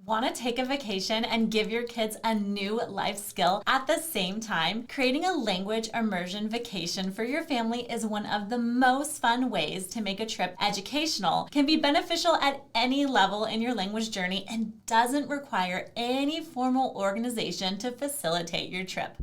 Want to take a vacation and give your kids a new life skill at the same time? Creating a language immersion vacation for your family is one of the most fun ways to make a trip educational, can be beneficial at any level in your language journey, and doesn't require any formal organization to facilitate your trip.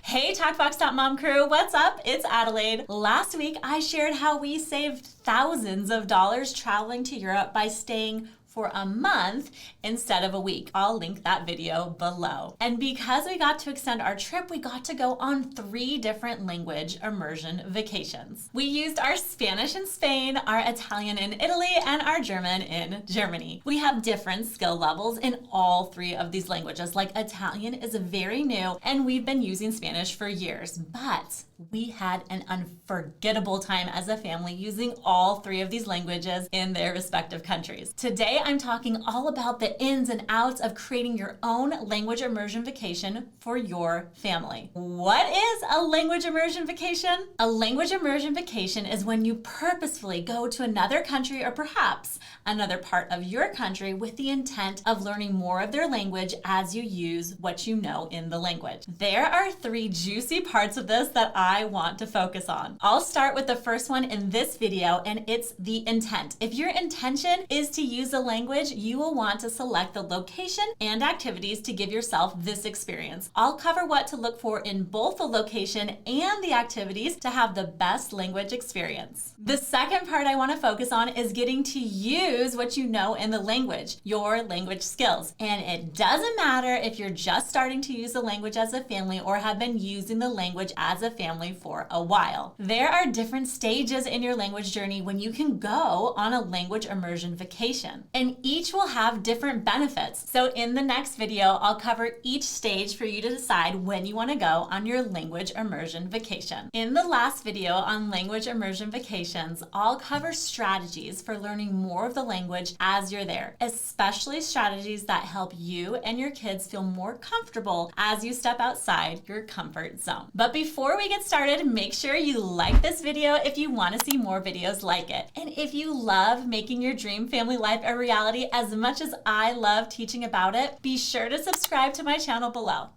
Hey TalkBox.Mom crew, what's up? It's Adelaide. Last week, I shared how we saved thousands of dollars traveling to Europe by staying for a month instead of a week. I'll link that video below. And because we got to extend our trip, we got to go on 3 different language immersion vacations. We used our Spanish in Spain, our Italian in Italy, and our German in Germany. We have different skill levels in all 3 of these languages. Like Italian is very new, and we've been using Spanish for years, but we had an unforgettable time as a family using all 3 of these languages in their respective countries. Today, I'm talking all about the ins and outs of creating your own language immersion vacation for your family. What is a language immersion vacation? A language immersion vacation is when you purposefully go to another country or perhaps another part of your country with the intent of learning more of their language as you use what you know in the language. There are 3 juicy parts of this that I want to focus on. I'll start with the first one in this video, and it's the intent. If your intention is to use the language, you will want to select the location and activities to give yourself this experience. I'll cover what to look for in both the location and the activities to have the best language experience. The second part I want to focus on is getting to use what you know in the language, your language skills. And it doesn't matter if you're just starting to use the language as a family or have been using the language as a family for a while. There are different stages in your language journey when you can go on a language immersion vacation, and each will have different benefits. So in the next video, I'll cover each stage for you to decide when you want to go on your language immersion vacation. In the last video on language immersion vacations, I'll cover strategies for learning more of the language as you're there, especially strategies that help you and your kids feel more comfortable as you step outside your comfort zone. But before we get started, make sure you like this video if you want to see more videos like it. And if you love making your dream family life a reality as much as I love teaching about it, be sure to subscribe to my channel below.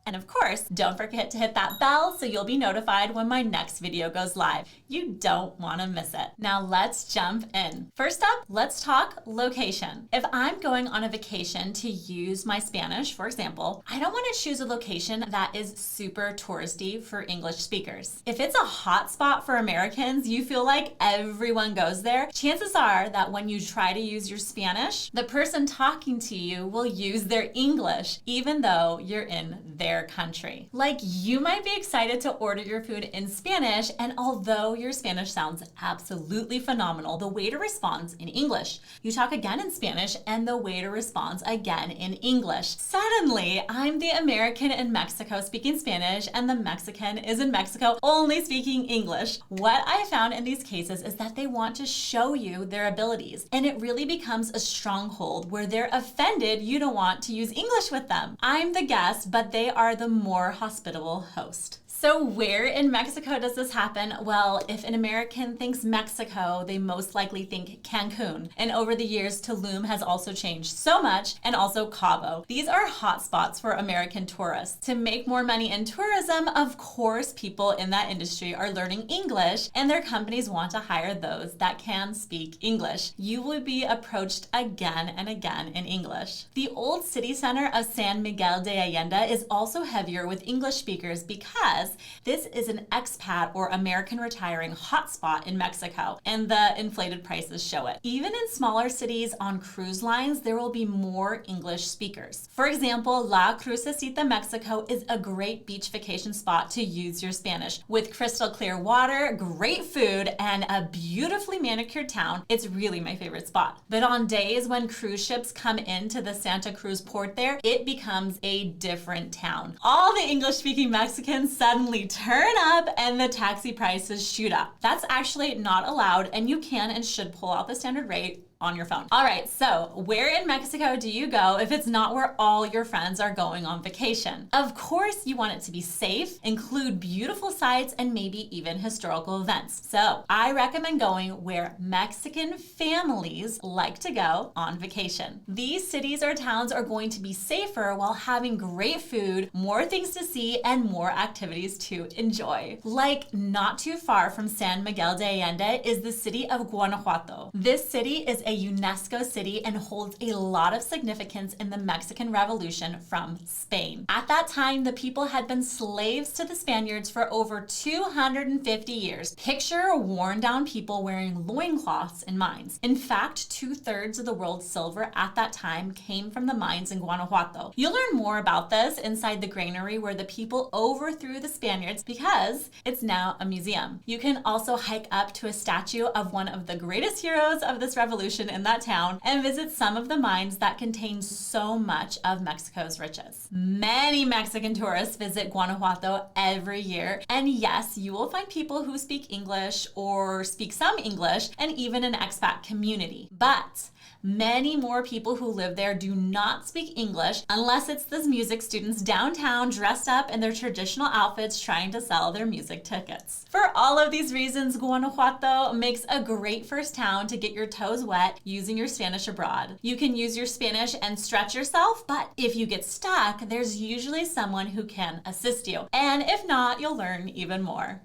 And of course, don't forget to hit that bell so you'll be notified when my next video goes live. You don't want to miss it. Now let's jump in. First up, let's talk location. If I'm going on a vacation to use my Spanish, for example, I don't want to choose a location that is super touristy for English speakers. If it's a hot spot for Americans, you feel like everyone goes there, chances are that when you try to use your Spanish, the person talking to you will use their English, even though you're in their country. Like, you might be excited to order your food in Spanish, and although your Spanish sounds absolutely phenomenal, the waiter responds in English. You talk again in Spanish, and the waiter responds again in English. Suddenly, I'm the American in Mexico speaking Spanish, and the Mexican is in Mexico only speaking English. What I found in these cases is that they want to show you their abilities, and it really becomes a stronghold where they're offended you don't want to use English with them. I'm the guest, but they are the more hospitable host. So where in Mexico does this happen? Well, if an American thinks Mexico, they most likely think Cancun. And over the years, Tulum has also changed so much, and also Cabo. These are hotspots for American tourists. To make more money in tourism, of course, people in that industry are learning English, and their companies want to hire those that can speak English. You will be approached again and again in English. The old city center of San Miguel de Allende is also heavier with English speakers because this is an expat or American retiring hotspot in Mexico, and the inflated prices show it. Even in smaller cities on cruise lines, there will be more English speakers. For example, La Crucecita, Mexico is a great beach vacation spot to use your Spanish. With crystal clear water, great food, and a beautifully manicured town, it's really my favorite spot. But on days when cruise ships come into the Santa Cruz port there, it becomes a different town. All the English-speaking Mexicans suddenly turn up and the taxi prices shoot up. That's actually not allowed, and you can and should pull out the standard rate on your phone. All right, so where in Mexico do you go if it's not where all your friends are going on vacation? Of course, you want it to be safe, include beautiful sights, and maybe even historical events. So I recommend going where Mexican families like to go on vacation. These cities or towns are going to be safer while having great food, more things to see, and more activities to enjoy. Like not too far from San Miguel de Allende is the city of Guanajuato. This city is a UNESCO city and holds a lot of significance in the Mexican Revolution from Spain. At that time, the people had been slaves to the Spaniards for over 250 years. Picture worn down people wearing loincloths in mines. In fact, 2/3 of the world's silver at that time came from the mines in Guanajuato. You'll learn more about this inside the granary where the people overthrew the Spaniards because it's now a museum. You can also hike up to a statue of one of the greatest heroes of this revolution in that town and visit some of the mines that contain so much of Mexico's riches. Many Mexican tourists visit Guanajuato every year, and yes, you will find people who speak English or speak some English and even an expat community. But many more people who live there do not speak English unless it's the music students downtown dressed up in their traditional outfits trying to sell their music tickets. For all of these reasons, Guanajuato makes a great first town to get your toes wet using your Spanish abroad. You can use your Spanish and stretch yourself, but if you get stuck, there's usually someone who can assist you. And if not, you'll learn even more.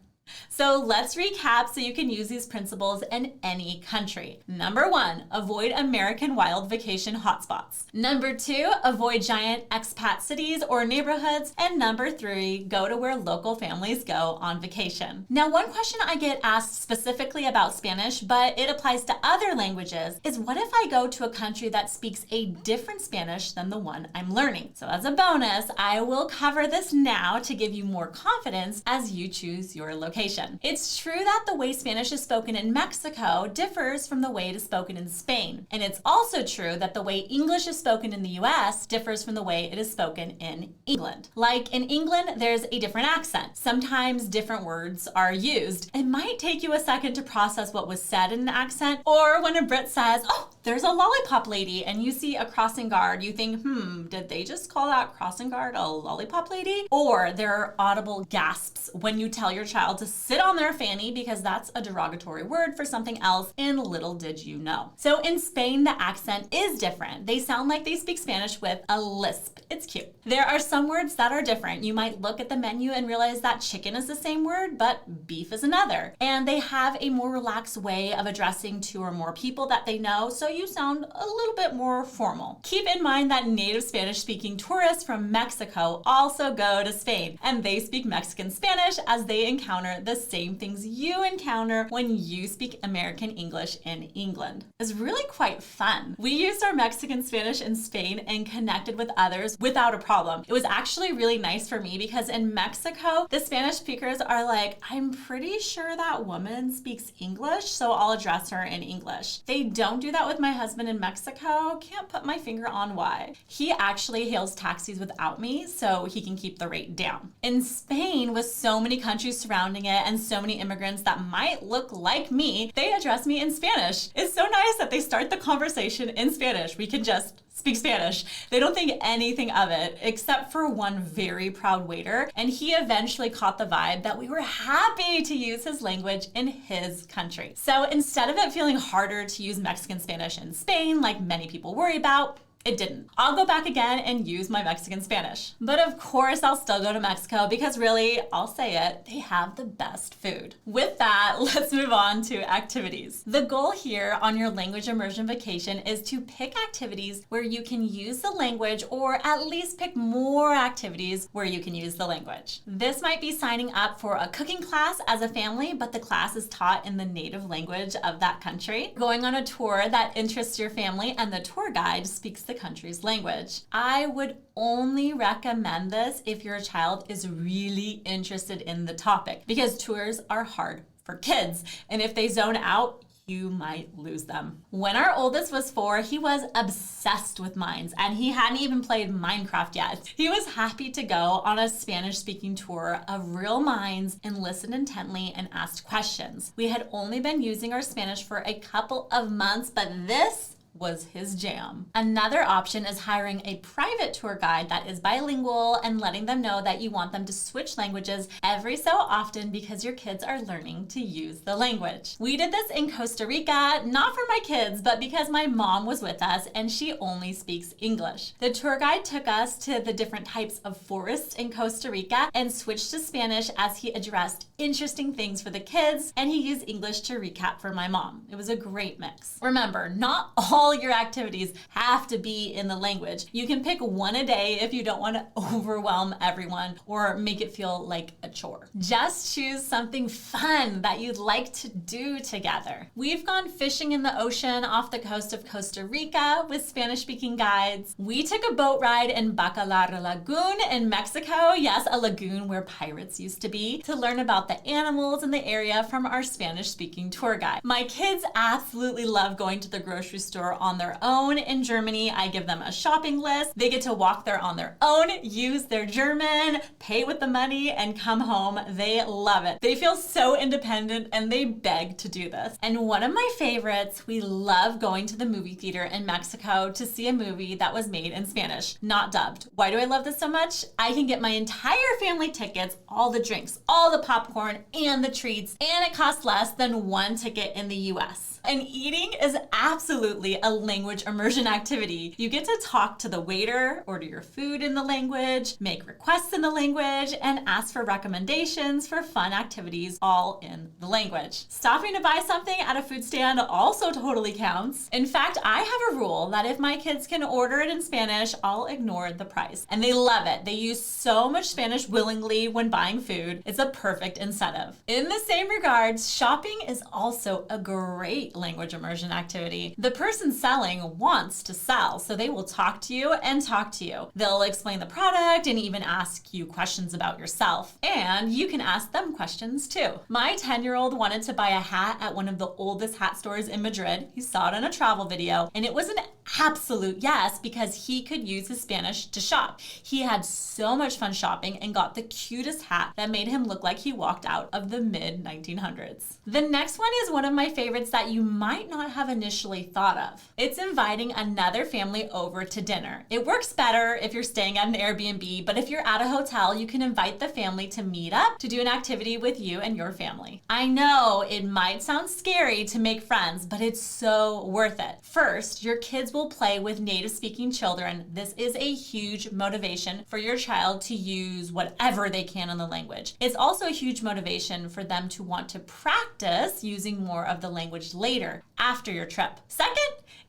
So let's recap so you can use these principles in any country. Number 1, avoid American wild vacation hotspots. Number 2, avoid giant expat cities or neighborhoods. And number 3, go to where local families go on vacation. Now, one question I get asked specifically about Spanish, but it applies to other languages, is what if I go to a country that speaks a different Spanish than the one I'm learning? So as a bonus, I will cover this now to give you more confidence as you choose your location. It's true that the way Spanish is spoken in Mexico differs from the way it is spoken in Spain. And it's also true that the way English is spoken in the US differs from the way it is spoken in England. Like in England, there's a different accent. Sometimes different words are used. It might take you a second to process what was said in an accent, or when a Brit says, "Oh, there's a lollipop lady," and you see a crossing guard, you think, did they just call that crossing guard a lollipop lady? Or there are audible gasps when you tell your child to sit on their fanny because that's a derogatory word for something else, and little did you know. So in Spain, the accent is different. They sound like they speak Spanish with a lisp. It's cute. There are some words that are different. You might look at the menu and realize that chicken is the same word, but beef is another. And they have a more relaxed way of addressing 2 or more people that they know, so you sound a little bit more formal. Keep in mind that native Spanish-speaking tourists from Mexico also go to Spain, and they speak Mexican Spanish as they encounter the same things you encounter when you speak American English in England. It's really quite fun. We used our Mexican Spanish in Spain and connected with others without a problem. It was actually really nice for me because in Mexico, the Spanish speakers are like, "I'm pretty sure that woman speaks English, so I'll address her in English." They don't do that with my husband in Mexico. Can't put my finger on why. He actually hails taxis without me so he can keep the rate down. In Spain, with so many countries surrounding it and so many immigrants that might look like me, they address me in Spanish. It's so nice that they start the conversation in Spanish. We can just speak Spanish. They don't think anything of it, except for one very proud waiter, and he eventually caught the vibe that we were happy to use his language in his country. So instead of it feeling harder to use Mexican Spanish in Spain, like many people worry about, it didn't. I'll go back again and use my Mexican Spanish. But of course, I'll still go to Mexico because really, I'll say it, they have the best food. With that, let's move on to activities. The goal here on your language immersion vacation is to pick activities where you can use the language, or at least pick more activities where you can use the language. This might be signing up for a cooking class as a family, but the class is taught in the native language of that country. Going on a tour that interests your family and the tour guide speaks the country's language. I would only recommend this if your child is really interested in the topic, because tours are hard for kids, and if they zone out, you might lose them. When our oldest was 4, he was obsessed with mines, and he hadn't even played Minecraft yet. He was happy to go on a Spanish-speaking tour of real mines and listened intently and asked questions. We had only been using our Spanish for a couple of months, but this was his jam. Another option is hiring a private tour guide that is bilingual and letting them know that you want them to switch languages every so often because your kids are learning to use the language. We did this in Costa Rica, not for my kids, but because my mom was with us and she only speaks English. The tour guide took us to the different types of forests in Costa Rica and switched to Spanish as he addressed interesting things for the kids, and he used English to recap for my mom. It was a great mix. Remember, not all your activities have to be in the language. You can pick one a day if you don't want to overwhelm everyone or make it feel like a chore. Just choose something fun that you'd like to do together. We've gone fishing in the ocean off the coast of Costa Rica with Spanish-speaking guides. We took a boat ride in Bacalar Lagoon in Mexico, yes, a lagoon where pirates used to be, to learn about the animals in the area from our Spanish-speaking tour guide. My kids absolutely love going to the grocery store on their own in Germany. I give them a shopping list. They get to walk there on their own, use their German, pay with the money, and come home. They love it. They feel so independent and they beg to do this. And one of my favorites, we love going to the movie theater in Mexico to see a movie that was made in Spanish, not dubbed. Why do I love this so much? I can get my entire family tickets, all the drinks, all the popcorn, and the treats, and it costs less than one ticket in the US. And eating is absolutely a language immersion activity. You get to talk to the waiter, order your food in the language, make requests in the language, and ask for recommendations for fun activities all in the language. Stopping to buy something at a food stand also totally counts. In fact, I have a rule that if my kids can order it in Spanish, I'll ignore the price. And they love it. They use so much Spanish willingly when buying food. It's a perfect incentive. In the same regards, shopping is also a great language immersion activity. The person selling wants to sell, so they will talk to you and talk to you. They'll explain the product and even ask you questions about yourself. And you can ask them questions too. My 10-year-old wanted to buy a hat at one of the oldest hat stores in Madrid. He saw it on a travel video, and it was an absolute yes because he could use his Spanish to shop. He had so much fun shopping and got the cutest hat that made him look like he walked out of the mid-1900s. The next one is one of my favorites that you might not have initially thought of. It's inviting another family over to dinner. It works better if you're staying at an Airbnb, but if you're at a hotel, you can invite the family to meet up to do an activity with you and your family. I know it might sound scary to make friends, but it's so worth it. First, your kids will play with native-speaking children. This is a huge motivation for your child to use whatever they can in the language. It's also a huge motivation for them to want to practice using more of the language later, after your trip. Second,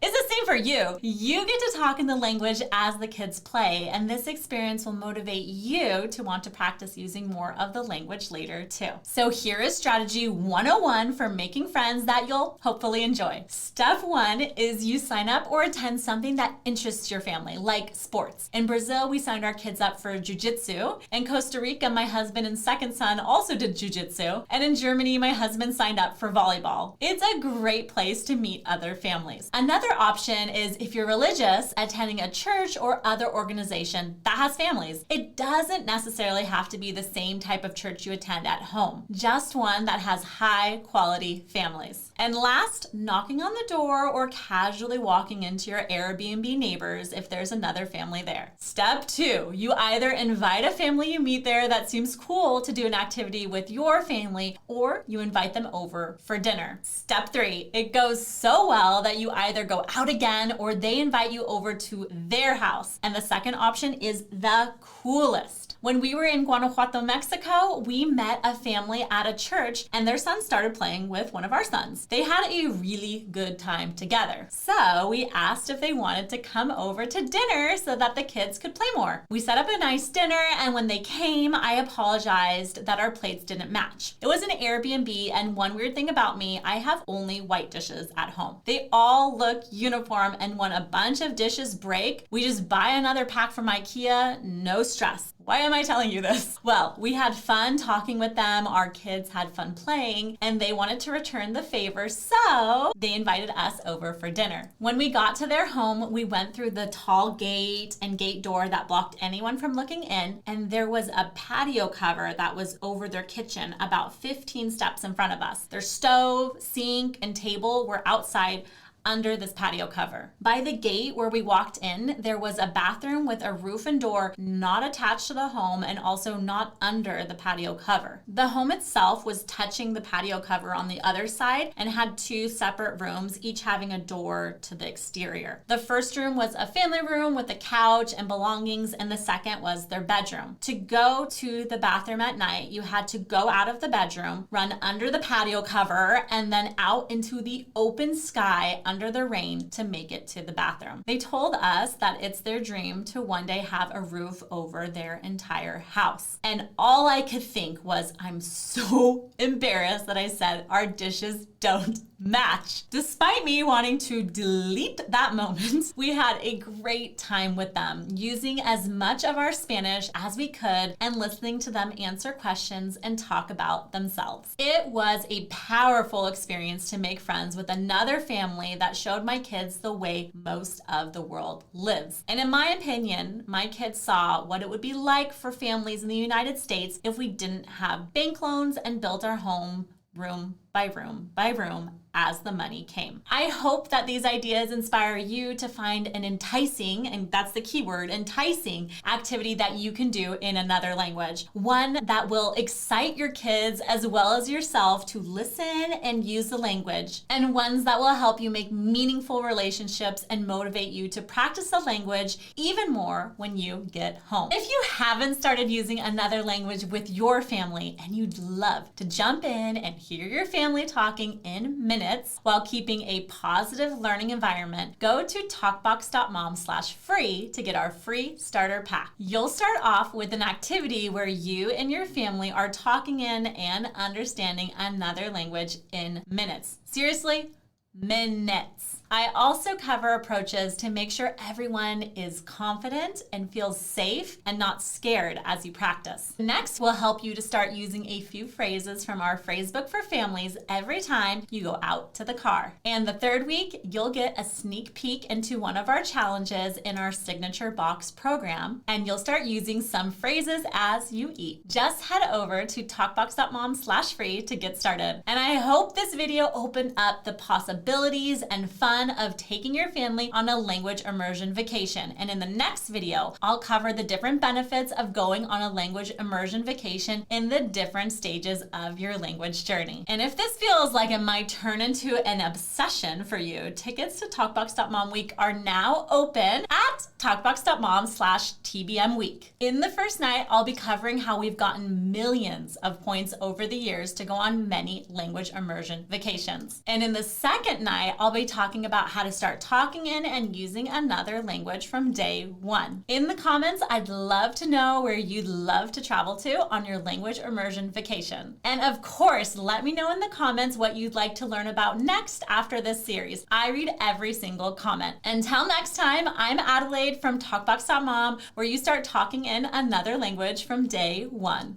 it's the same for you. You get to talk in the language as the kids play, and this experience will motivate you to want to practice using more of the language later too. So here is strategy 101 for making friends that you'll hopefully enjoy. Step 1 is you sign up or attend something that interests your family, like sports. In Brazil, we signed our kids up for jiu-jitsu. In Costa Rica, my husband and second son also did jiu-jitsu. And in Germany, my husband signed up for volleyball. It's a great place to meet other families. Another option is if you're religious, attending a church or other organization that has families. It doesn't necessarily have to be the same type of church you attend at home, just one that has high quality families. And last, knocking on the door or casually walking into your Airbnb neighbors if there's another family there. Step 2, you either invite a family you meet there that seems cool to do an activity with your family, or you invite them over for dinner. Step 3, it goes so well that you either go out again or they invite you over to their house. And the second option is the coolest. When we were in Guanajuato, Mexico, we met a family at a church and their son started playing with one of our sons. They had a really good time together. So we asked if they wanted to come over to dinner so that the kids could play more. We set up a nice dinner, and when they came, I apologized that our plates didn't match. It was an Airbnb, and one weird thing about me, I have only white dishes at home. They all look uniform, and when a bunch of dishes break, we just buy another pack from IKEA, no stress. Why am am I telling you this? Well, we had fun talking with them. Our kids had fun playing, and they wanted to return the favor, so they invited us over for dinner. When we got to their home, we went through the tall gate and gate door that blocked anyone from looking in, and there was a patio cover that was over their kitchen about 15 steps in front of us. Their stove, sink, and table were outside under this patio cover. By the gate where we walked in, there was a bathroom with a roof and door not attached to the home and also not under the patio cover. The home itself was touching the patio cover on the other side and had 2 separate rooms, each having a door to the exterior. The first room was a family room with a couch and belongings, and the second was their bedroom. To go to the bathroom at night, you had to go out of the bedroom, run under the patio cover, and then out into the open sky under the rain to make it to the bathroom. They told us that it's their dream to one day have a roof over their entire house. And all I could think was, I'm so embarrassed that I said our dishes don't match. Despite me wanting to delete that moment, we had a great time with them, using as much of our Spanish as we could and listening to them answer questions and talk about themselves. It was a powerful experience to make friends with another family that showed my kids the way most of the world lives. And in my opinion, my kids saw what it would be like for families in the United States if we didn't have bank loans and built our home room by room by room as the money came. I hope that these ideas inspire you to find an enticing, and that's the key word, enticing activity that you can do in another language. One that will excite your kids as well as yourself to listen and use the language, and ones that will help you make meaningful relationships and motivate you to practice the language even more when you get home. If you haven't started using another language with your family and you'd love to jump in and hear your family talking in minutes while keeping a positive learning environment, go to TalkBox.Mom/free to get our free starter pack. You'll start off with an activity where you and your family are talking in and understanding another language in minutes. Seriously, minutes. I also cover approaches to make sure everyone is confident and feels safe and not scared as you practice. Next, we'll help you to start using a few phrases from our phrasebook for families every time you go out to the car. And the third week, you'll get a sneak peek into one of our challenges in our Signature Box program, and you'll start using some phrases as you eat. Just head over to TalkBox.Mom/free to get started. And I hope this video opened up the possibilities and fun of taking your family on a language immersion vacation. And in the next video, I'll cover the different benefits of going on a language immersion vacation in the different stages of your language journey. And if this feels like it might turn into an obsession for you, tickets to TalkBox.Mom Week are now open at TalkBox.Mom/TBM Week. In the first night, I'll be covering how we've gotten millions of points over the years to go on many language immersion vacations. And in the second night, I'll be talking about how to start talking in and using another language from day one. In the comments, I'd love to know where you'd love to travel to on your language immersion vacation. And of course, let me know in the comments what you'd like to learn about next after this series. I read every single comment. Until next time, I'm Adelaide from TalkBox.Mom, where you start talking in another language from day one.